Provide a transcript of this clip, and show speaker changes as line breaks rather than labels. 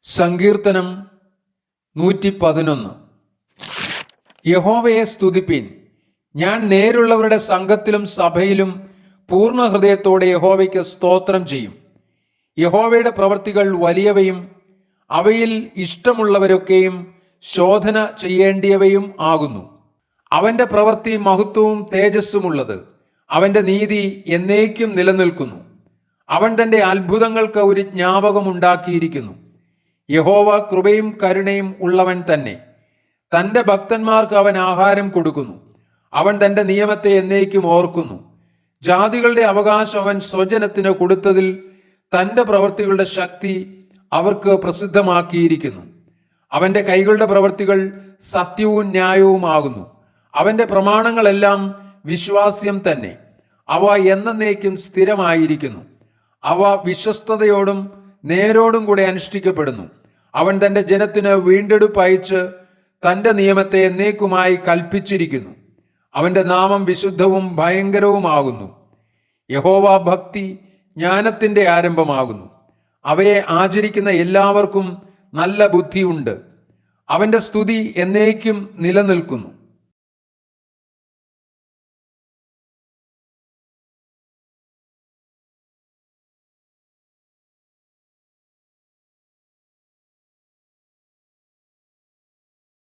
സങ്കീർത്തനം 111. യഹോവയെ സ്തുതിപ്പിൻ. ഞാൻ നേരുള്ളവരുടെ സംഘത്തിലും സഭയിലും പൂർണ്ണ ഹൃദയത്തോടെ യഹോവയ്ക്ക് സ്തോത്രം ചെയ്യും. യഹോവയുടെ പ്രവൃത്തികൾ വലിയവയും അവയിൽ ഇഷ്ടമുള്ളവരൊക്കെയും ശോധന ചെയ്യേണ്ടിയവയും ആകുന്നു. അവന്റെ പ്രവൃത്തി മഹത്വവും തേജസ്സുമുള്ളത്. അവന്റെ നീതി എന്നേക്കും നിലനിൽക്കുന്നു. അവൻ തന്റെ അത്ഭുതങ്ങൾക്ക് ഒരു ജ്ഞാപകമുണ്ടാക്കിയിരിക്കുന്നു. യഹോവ കൃപയും കരുണയും ഉള്ളവൻ തന്നെ. തന്റെ ഭക്തന്മാർക്ക് അവൻ ആഹാരം കൊടുക്കുന്നു. അവൻ തന്റെ നിയമത്തെ എന്നേക്കും ഓർക്കുന്നു. ജാതികളുടെ അവകാശം അവൻ സ്വജനത്തിന് കൊടുത്തതിൽ തന്റെ പ്രവൃത്തികളുടെ ശക്തി അവർക്ക് പ്രസിദ്ധമാക്കിയിരിക്കുന്നു. അവന്റെ കൈകളുടെ പ്രവൃത്തികൾ സത്യവും ന്യായവുമാകുന്നു. അവന്റെ പ്രമാണങ്ങളെല്ലാം വിശ്വാസ്യം തന്നെ. അവ എന്നേക്കും സ്ഥിരമായിരിക്കുന്നു. അവ വിശ്വസ്തയോടും നേരോടും കൂടെ അനുഷ്ഠിക്കപ്പെടുന്നു. അവൻ തന്റെ ജനത്തിന് വീണ്ടെടുപ്പ് അയച്ച് തന്റെ നിയമത്തെ എന്നേക്കുമായി കൽപ്പിച്ചിരിക്കുന്നു. അവന്റെ നാമം വിശുദ്ധവും ഭയങ്കരവുമാകുന്നു. യഹോവ ഭക്തി ജ്ഞാനത്തിന്റെ ആരംഭമാകുന്നു. അവയെ ആചരിക്കുന്ന എല്ലാവർക്കും നല്ല ബുദ്ധിയുണ്ട്. അവന്റെ സ്തുതി എന്നേക്കും നിലനിൽക്കുന്നു.